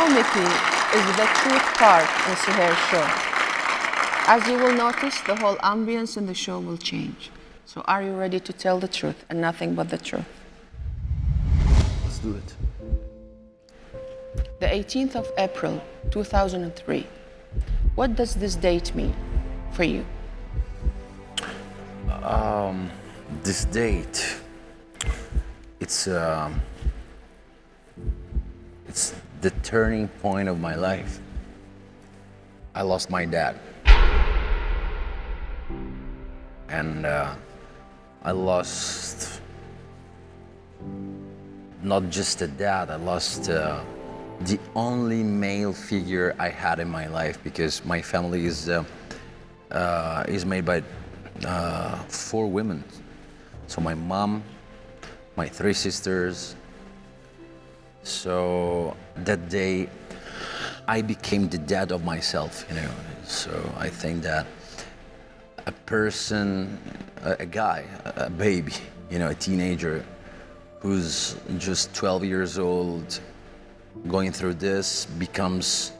Mickey is the truth part in Sahir's show. As you will notice, the whole ambience in the show will change. So are you ready to tell the truth and nothing but the truth? Let's do it. The 18th of April, 2003. What does this date mean for you? This date, it's the turning point of my life. I lost my dad. And I lost not just a dad, I lost the only male figure I had in my life, because my family is made by 4 women. So my mom, my 3 sisters. So that day, I became the dad of myself, you know. So I think that a person, a guy, a baby, you know, a teenager who's just 12 years old, going through this,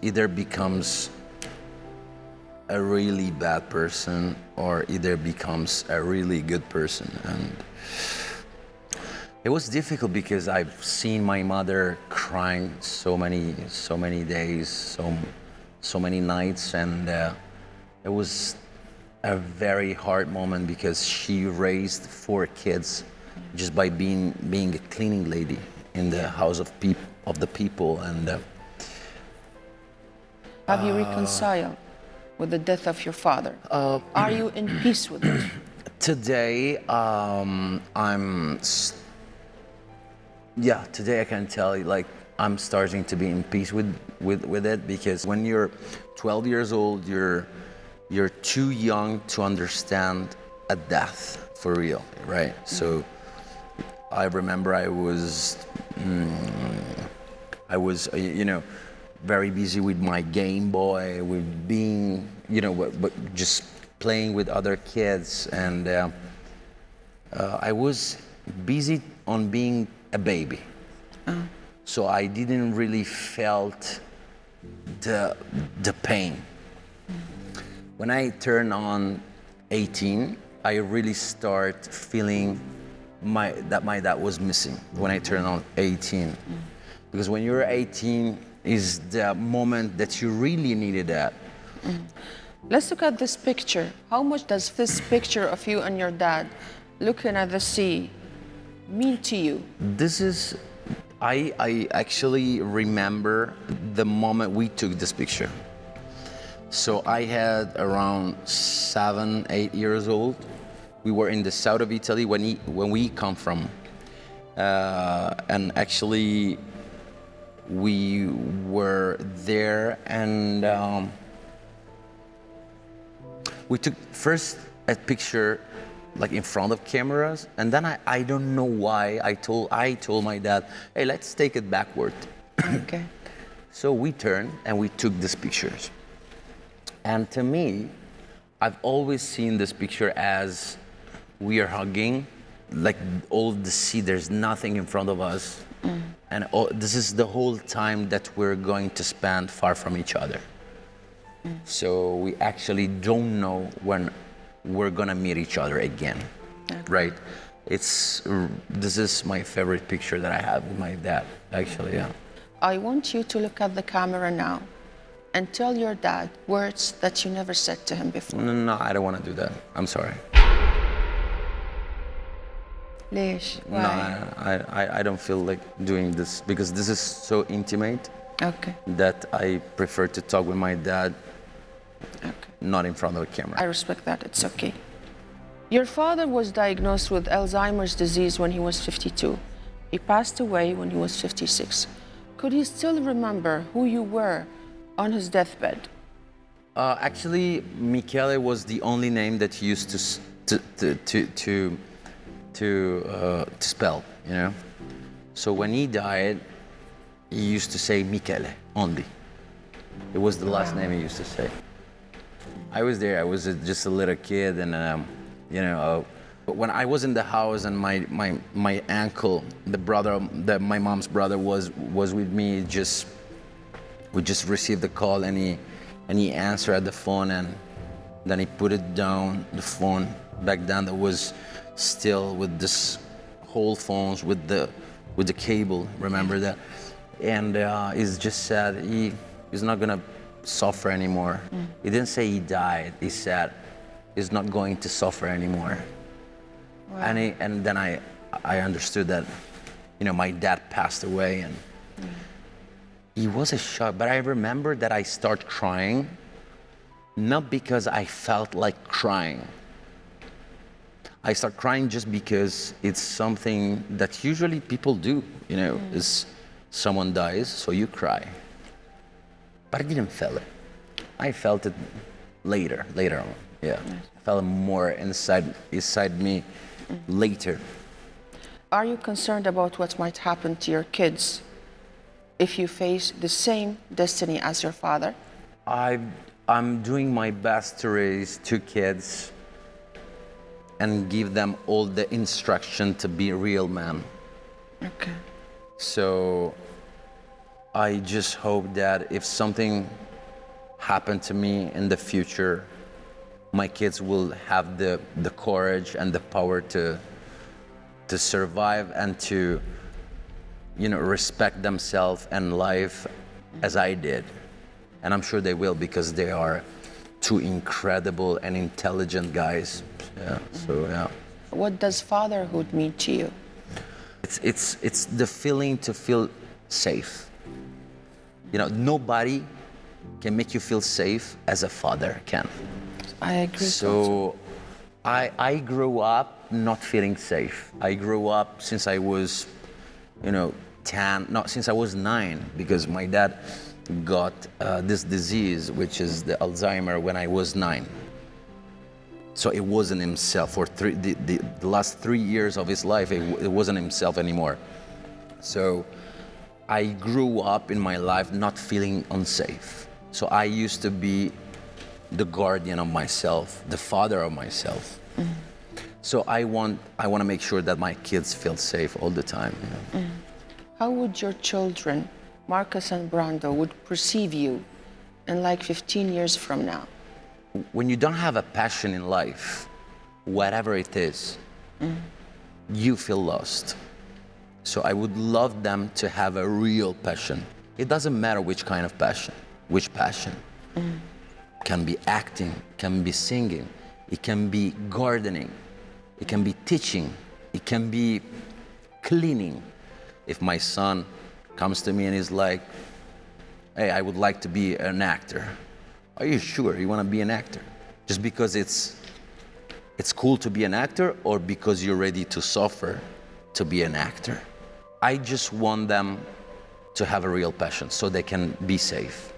either becomes a really bad person or either becomes a really good person. And it was difficult because I've seen my mother crying so many days, so many nights, and it was a very hard moment because she raised 4 kids just by being a cleaning lady in the house of the people. And have you reconciled with the death of your father? Are you in peace with it? Today, today I can tell you, like, I'm starting to be in peace with it, because when you're 12 years old, you're too young to understand a death for real, right? So I remember I was, you know, very busy with my Game Boy, with being, you know, but just playing with other kids, and I was busy on being a baby. So I didn't really felt the pain. When I turned on 18, I really start feeling that my dad was missing when I turned on 18. Because when you're 18 is the moment that you really needed that. Let's look at this picture. How much does this picture of you and your dad looking at the sea mean to you? This is, I actually remember the moment we took this picture. So I had around 7, 8 years old. We were in the south of Italy when we come from. And actually, we were there, and we took first a picture like in front of cameras, and then I don't know why I told my dad, hey, let's take it backward. Okay. So we turned and we took these pictures. And to me, I've always seen this picture as we are hugging, like all the sea, there's nothing in front of us. And this is the whole time that we're going to spend far from each other. So we actually don't know when we're gonna meet each other again, right? This is my favorite picture that I have with my dad, actually, yeah. I want you to look at the camera now and tell your dad words that you never said to him before. No, I don't want to do that. I'm sorry. ليش? Why? No, I don't feel like doing this because this is so intimate. Okay. That I prefer to talk with my dad, not in front of a camera. I respect that, it's okay. Your father was diagnosed with Alzheimer's disease when he was 52. He passed away when he was 56. Could he still remember who you were on his deathbed? Actually, Michele was the only name that he used to spell, you know? So when he died, he used to say Michele only. It was the last name he used to say. I was there, I was just a little kid, and you know, when I was in the house and my uncle, my mom's brother was with me, just would just receive the call and he answered at the phone, and then he put it down, the phone. Back then there was still with this whole phones with the cable, remember that? And he's just said he's not gonna suffer anymore. He didn't say he died, he said he's not going to suffer anymore. Wow. And then I understood that, my dad passed away, and it was a shock. But I remember that I started crying, not because I felt like crying. I start crying just because it's something that usually people do, is someone dies, so you cry. But I didn't feel it. I felt it later on, yeah. I felt it more inside me later. Are you concerned about what might happen to your kids if you face the same destiny as your father? I'm doing my best to raise 2 kids and give them all the instruction to be a real man. Okay. So I just hope that if something happened to me in the future, my kids will have the courage and the power to survive and to, respect themselves and life as I did. And I'm sure they will, because they are 2 incredible and intelligent guys. Yeah. So yeah. What does fatherhood mean to you? It's the feeling to feel safe. Nobody can make you feel safe as a father can. I agree. So I grew up not feeling safe. I grew up since I was, 10, no, since I was 9, because my dad got this disease, which is the Alzheimer, when I was 9. So it wasn't himself. For the last 3 years of his life, it wasn't himself anymore. So I grew up in my life not feeling unsafe. So I used to be the guardian of myself, the father of myself. Mm-hmm. So I want to make sure that my kids feel safe all the time. Mm-hmm. How would your children, Marcus and Brando, would perceive you in like 15 years from now? When you don't have a passion in life, whatever it is, you feel lost. So I would love them to have a real passion. It doesn't matter which kind of passion, which passion. Can be acting, can be singing, it can be gardening, it can be teaching, it can be cleaning. If my son comes to me and is like, hey, I would like to be an actor. Are you sure you want to be an actor? Just because it's cool to be an actor, or because you're ready to suffer to be an actor? I just want them to have a real passion so they can be safe.